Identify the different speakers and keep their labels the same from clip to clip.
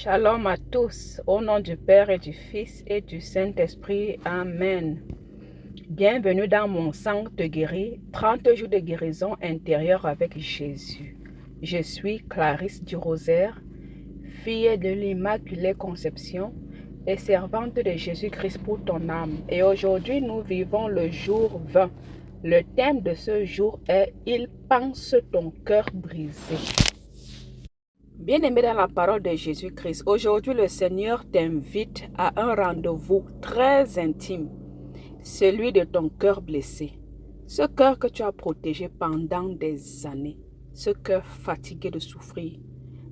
Speaker 1: Shalom à tous, au nom du Père et du Fils et du Saint-Esprit. Amen. Bienvenue dans mon sang te guérit, 30 jours de guérison intérieure avec Jésus. Je suis Clarisse du Rosaire, fille de l'Immaculée Conception et servante de Jésus-Christ pour ton âme. Et aujourd'hui, nous vivons le jour 20. Le thème de ce jour est « Il pense ton cœur brisé ». Bien-aimé dans la parole de Jésus-Christ, aujourd'hui le Seigneur t'invite à un rendez-vous très intime, celui de ton cœur blessé. Ce cœur que tu as protégé pendant des années, ce cœur fatigué de souffrir.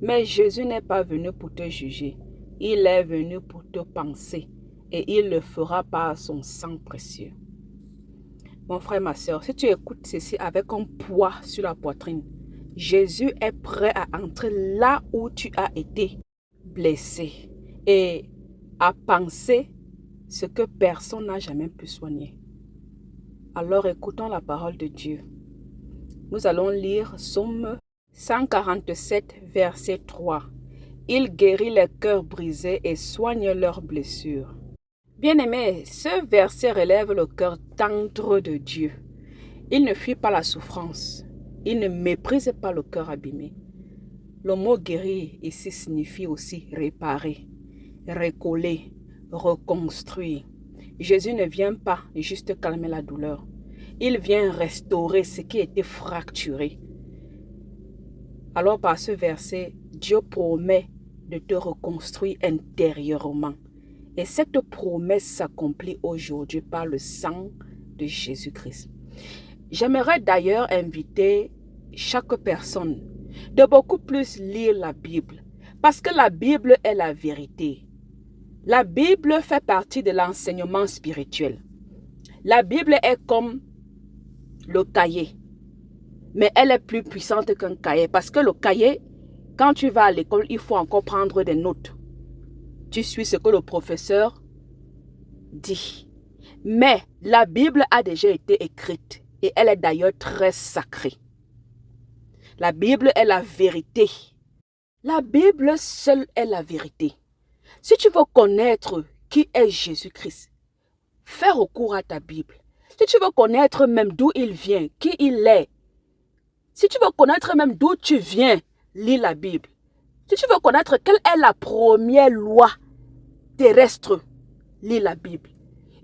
Speaker 1: Mais Jésus n'est pas venu pour te juger, il est venu pour te penser et il le fera par son sang précieux. Mon frère, ma soeur, si tu écoutes ceci avec un poids sur la poitrine, Jésus est prêt à entrer là où tu as été blessé et à penser ce que personne n'a jamais pu soigner. Alors écoutons la parole de Dieu. Nous allons lire Psaume 147, verset 3. Il guérit les cœurs brisés et soigne leurs blessures. Bien-aimé, ce verset relève le cœur tendre de Dieu. Il ne fuit pas la souffrance. Il ne méprise pas le cœur abîmé. Le mot guérir ici signifie aussi réparer, recoller, reconstruire. Jésus ne vient pas juste calmer la douleur. Il vient restaurer ce qui était fracturé. Alors par ce verset, Dieu promet de te reconstruire intérieurement. Et cette promesse s'accomplit aujourd'hui par le sang de Jésus-Christ. J'aimerais d'ailleurs inviter chaque personne de beaucoup plus lire la Bible, parce que la Bible est la vérité. La Bible fait partie de l'enseignement spirituel. La Bible est comme le cahier, mais elle est plus puissante qu'un cahier, parce que le cahier, quand tu vas à l'école, il faut encore prendre des notes. Tu suis ce que le professeur dit. Mais la Bible a déjà été écrite. Et elle est d'ailleurs très sacrée. La Bible est la vérité. La Bible seule est la vérité. Si tu veux connaître qui est Jésus-Christ, fais recours à ta Bible. Si tu veux connaître même d'où il vient, qui il est, si tu veux connaître même d'où tu viens, lis la Bible. Si tu veux connaître quelle est la première loi terrestre, lis la Bible.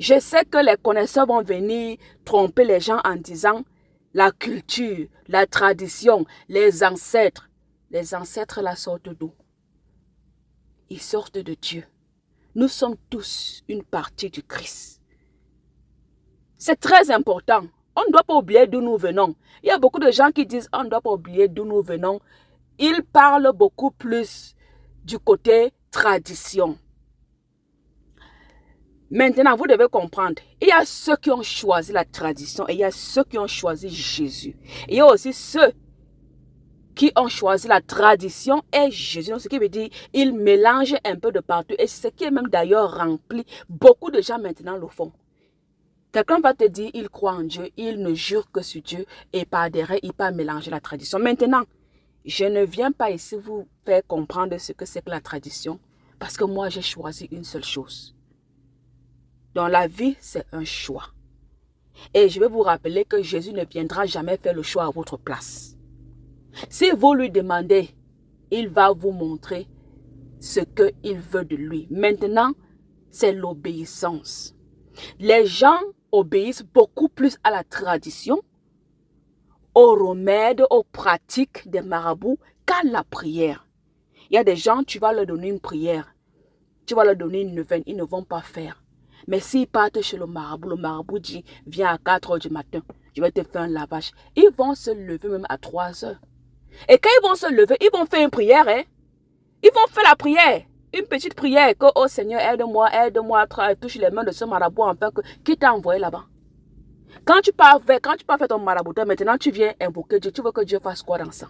Speaker 1: Je sais que les connaisseurs vont venir tromper les gens en disant la culture, la tradition, les ancêtres. Les ancêtres la sortent d'où? Ils sortent de Dieu. Nous sommes tous une partie du Christ. C'est très important. On ne doit pas oublier d'où nous venons. Il y a beaucoup de gens qui disent on ne doit pas oublier d'où nous venons. Ils parlent beaucoup plus du côté tradition. Maintenant, vous devez comprendre, il y a ceux qui ont choisi la tradition et il y a ceux qui ont choisi Jésus. Et il y a aussi ceux qui ont choisi la tradition et Jésus. Ce qui veut dire ils mélangent un peu de partout. Et ce qui est même d'ailleurs rempli. Beaucoup de gens maintenant le font. Quelqu'un va te dire, il croit en Dieu, il ne jure que sur Dieu et par derrière, il peut mélanger la tradition. Maintenant, je ne viens pas ici vous faire comprendre ce que c'est que la tradition parce que moi, j'ai choisi une seule chose. Dans la vie, c'est un choix. Et je vais vous rappeler que Jésus ne viendra jamais faire le choix à votre place. Si vous lui demandez, il va vous montrer ce qu'il veut de lui. Maintenant, c'est l'obéissance. Les gens obéissent beaucoup plus à la tradition, aux remèdes, aux pratiques des marabouts qu'à la prière. Il y a des gens, tu vas leur donner une prière, tu vas leur donner une neuvaine, ils ne vont pas faire. Mais s'ils partent chez le marabout dit, viens à 4 heures du matin, je vais te faire un lavage. Ils vont se lever même à 3 heures. Et quand ils vont se lever, ils vont faire une prière. Hein? Ils vont faire la prière. Une petite prière que, oh Seigneur, aide-moi, touche les mains de ce marabout enfin qui t'a envoyé là-bas. Quand tu pars faire ton marabouteur, maintenant tu viens invoquer Dieu. Tu veux que Dieu fasse quoi dans ça?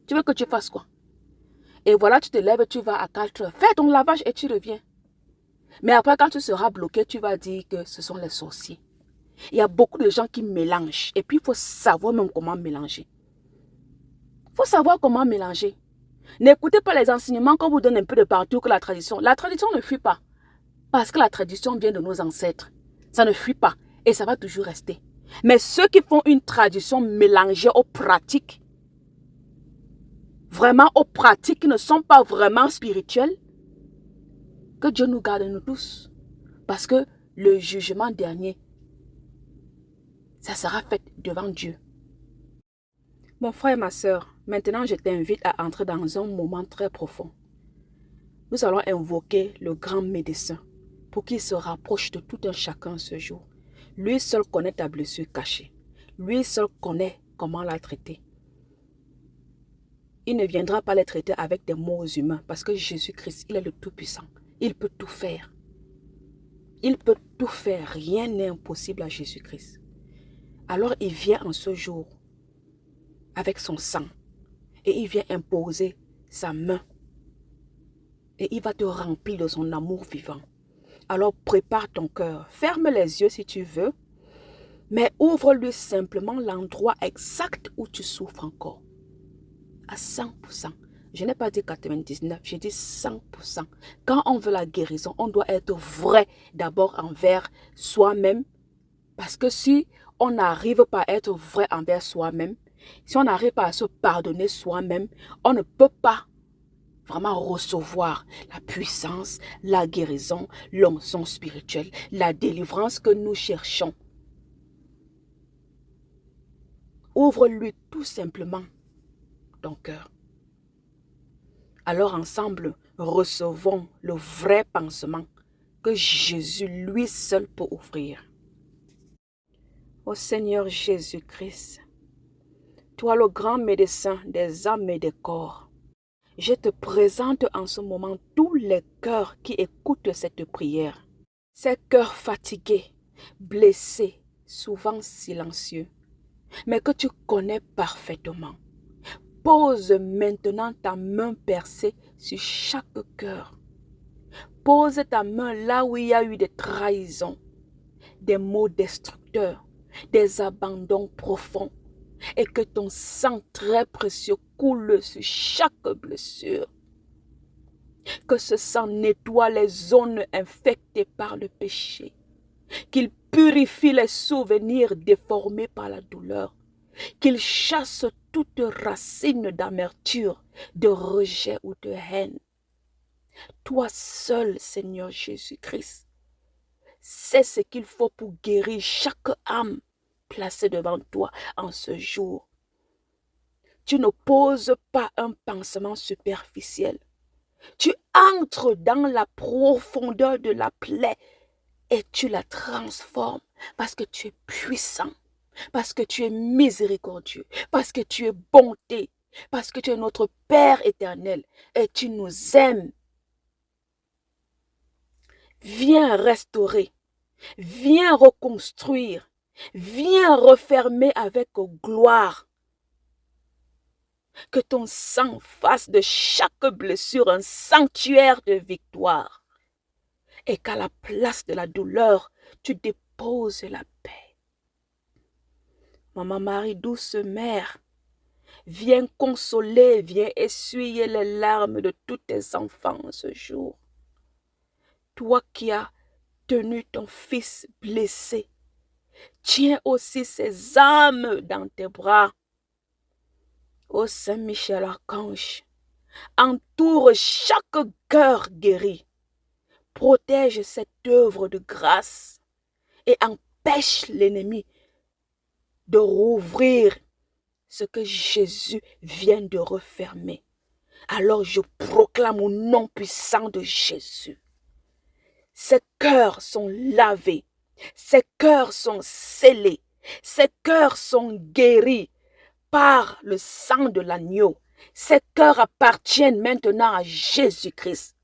Speaker 1: Tu veux que Dieu fasse quoi? Et voilà, tu te lèves, tu vas à 4 heures. Fais ton lavage et tu reviens. Mais après, quand tu seras bloqué, tu vas dire que ce sont les sorciers. Il y a beaucoup de gens qui mélangent. Et puis, il faut savoir même comment mélanger. Il faut savoir comment mélanger. N'écoutez pas les enseignements qu'on vous donne un peu de partout que la tradition. La tradition ne fuit pas. Parce que la tradition vient de nos ancêtres. Ça ne fuit pas. Et ça va toujours rester. Mais ceux qui font une tradition mélangée aux pratiques, vraiment aux pratiques qui ne sont pas vraiment spirituelles, que Dieu nous garde nous tous. Parce que le jugement dernier, ça sera fait devant Dieu. Mon frère et ma soeur, maintenant je t'invite à entrer dans un moment très profond. Nous allons invoquer le grand médecin pour qu'il se rapproche de tout un chacun ce jour. Lui seul connaît ta blessure cachée. Lui seul connaît comment la traiter. Il ne viendra pas les traiter avec des mots humains parce que Jésus-Christ, il est le Tout-Puissant. Il peut tout faire. Il peut tout faire. Rien n'est impossible à Jésus-Christ. Alors il vient en ce jour avec son sang et il vient imposer sa main et il va te remplir de son amour vivant. Alors prépare ton cœur. Ferme les yeux si tu veux, mais ouvre-lui simplement l'endroit exact où tu souffres encore. À 100%. Je n'ai pas dit 99, j'ai dit 100%. Quand on veut la guérison, on doit être vrai d'abord envers soi-même. Parce que si on n'arrive pas à être vrai envers soi-même, si on n'arrive pas à se pardonner soi-même, on ne peut pas vraiment recevoir la puissance, la guérison, l'onction spirituelle, la délivrance que nous cherchons. Ouvre-lui tout simplement ton cœur. Alors ensemble, recevons le vrai pansement que Jésus lui seul peut offrir. Ô Seigneur Jésus-Christ, toi le grand médecin des âmes et des corps, je te présente en ce moment tous les cœurs qui écoutent cette prière. Ces cœurs fatigués, blessés, souvent silencieux, mais que tu connais parfaitement. Pose maintenant ta main percée sur chaque cœur. Pose ta main là où il y a eu des trahisons, des maux destructeurs, des abandons profonds. Et que ton sang très précieux coule sur chaque blessure. Que ce sang nettoie les zones infectées par le péché. Qu'il purifie les souvenirs déformés par la douleur. Qu'il chasse toute racine d'amertume, de rejet ou de haine. Toi seul, Seigneur Jésus-Christ, sais ce qu'il faut pour guérir chaque âme placée devant toi en ce jour. Tu ne poses pas un pansement superficiel. Tu entres dans la profondeur de la plaie et tu la transformes parce que tu es puissant, parce que tu es miséricordieux, parce que tu es bonté, parce que tu es notre Père éternel et tu nous aimes. Viens restaurer, viens reconstruire, viens refermer avec gloire. Que ton sang fasse de chaque blessure un sanctuaire de victoire. Et qu'à la place de la douleur, tu déposes la paix. Maman Marie, douce mère, viens consoler, viens essuyer les larmes de tous tes enfants ce jour. Toi qui as tenu ton fils blessé, tiens aussi ses âmes dans tes bras. Ô Saint Michel Archange, entoure chaque cœur guéri. Protège cette œuvre de grâce et empêche l'ennemi de rouvrir ce que Jésus vient de refermer. Alors je proclame au nom puissant de Jésus. Ces cœurs sont lavés, ces cœurs sont scellés, ces cœurs sont guéris par le sang de l'agneau. Ces cœurs appartiennent maintenant à Jésus-Christ.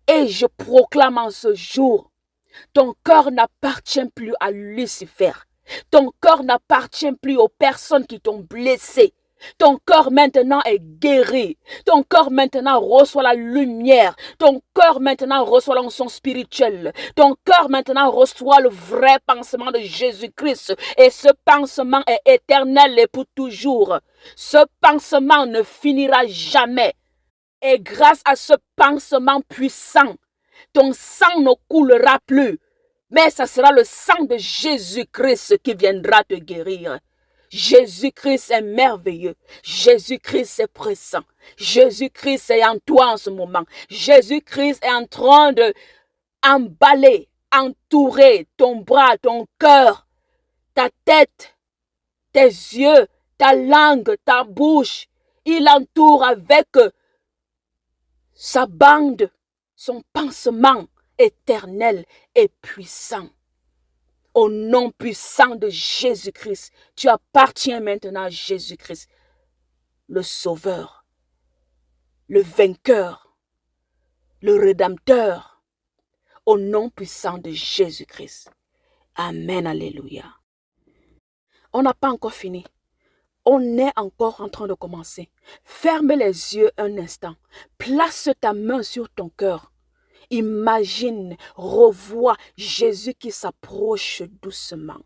Speaker 1: Et je proclame en ce jour, ton cœur n'appartient plus à Lucifer. Ton cœur n'appartient plus aux personnes qui t'ont blessé. Ton cœur maintenant est guéri. Ton cœur maintenant reçoit la lumière. Ton cœur maintenant reçoit l'onction spirituelle. Ton cœur maintenant reçoit le vrai pansement de Jésus-Christ. Et ce pansement est éternel et pour toujours. Ce pansement ne finira jamais. Et grâce à ce pansement puissant, ton sang ne coulera plus. Mais ce sera le sang de Jésus-Christ qui viendra te guérir. Jésus-Christ est merveilleux. Jésus-Christ est présent. Jésus-Christ est en toi en ce moment. Jésus-Christ est en train de emballer, entourer ton bras, ton cœur, ta tête, tes yeux, ta langue, ta bouche. Il entoure avec sa bande, son pansement éternel et puissant. Au nom puissant de Jésus-Christ, tu appartiens maintenant à Jésus-Christ, le Sauveur, le vainqueur, le Rédempteur, au nom puissant de Jésus-Christ. Amen, alléluia. On n'a pas encore fini. On est encore en train de commencer. Ferme les yeux un instant. Place ta main sur ton cœur. Imagine, revois Jésus qui s'approche doucement,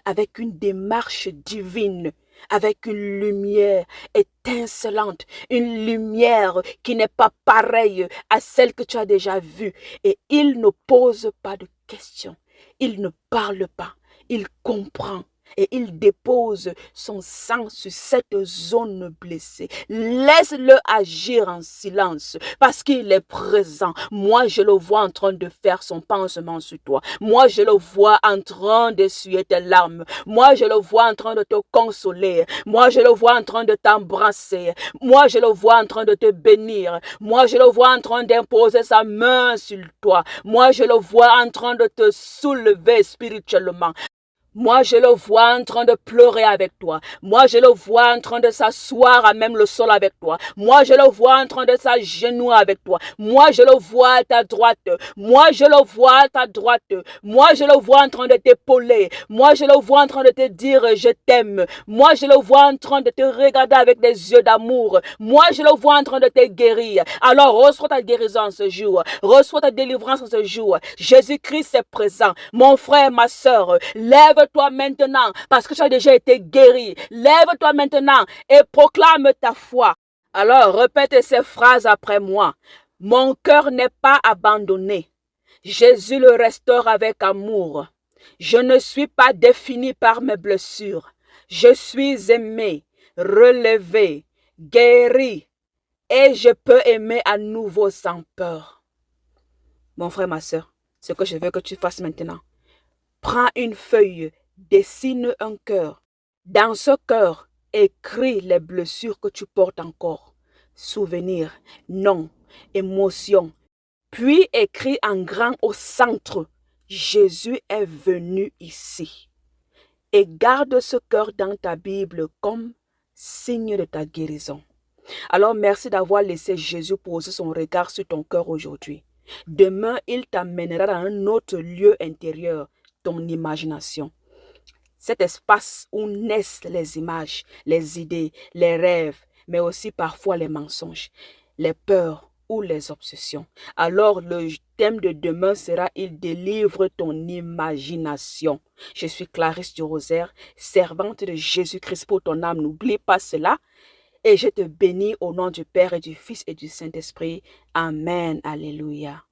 Speaker 1: avec une démarche divine, avec une lumière étincelante, une lumière qui n'est pas pareille à celle que tu as déjà vue. Et il ne pose pas de questions, il ne parle pas, il comprend. Et il dépose son sang sur cette zone blessée. Laisse-le agir en silence parce qu'il est présent. Moi, je le vois en train de faire son pansement sur toi. Moi, je le vois en train d'essuyer tes larmes. Moi, je le vois en train de te consoler. Moi, je le vois en train de t'embrasser. Moi, je le vois en train de te bénir. Moi, je le vois en train d'imposer sa main sur toi. Moi, je le vois en train de te soulever spirituellement. Moi, je le vois en train de pleurer avec toi. Moi, je le vois en train de s'asseoir à même le sol avec toi. Moi, je le vois en train de s'agenouiller avec toi. Moi, je le vois à ta droite. Moi, je le vois à ta droite. Moi, je le vois en train de t'épauler. Moi, je le vois en train de te dire je t'aime. Moi, je le vois en train de te regarder avec des yeux d'amour. Moi, je le vois en train de te guérir. Alors, reçois ta guérison en ce jour. Reçois ta délivrance en ce jour. Jésus-Christ est présent. Mon frère, ma soeur, lève-toi maintenant parce que tu as déjà été guéri. Lève-toi maintenant et proclame ta foi. Alors, répète ces phrases après moi. Mon cœur n'est pas abandonné. Jésus le restaure avec amour. Je ne suis pas défini par mes blessures. Je suis aimé, relevé, guéri et je peux aimer à nouveau sans peur. Mon frère, ma soeur, ce que je veux que tu fasses maintenant, prends une feuille, dessine un cœur. Dans ce cœur, écris les blessures que tu portes encore. Souvenirs, noms, émotions. Puis écris en grand au centre. Jésus est venu ici. Et garde ce cœur dans ta Bible comme signe de ta guérison. Alors merci d'avoir laissé Jésus poser son regard sur ton cœur aujourd'hui. Demain, il t'amènera dans un autre lieu intérieur, ton imagination. Cet espace où naissent les images, les idées, les rêves, mais aussi parfois les mensonges, les peurs ou les obsessions. Alors le thème de demain sera « Il délivre ton imagination ». Je suis Clarisse du Rosaire, servante de Jésus-Christ pour ton âme. N'oublie pas cela. Et je te bénis au nom du Père et du Fils et du Saint-Esprit. Amen. Alléluia.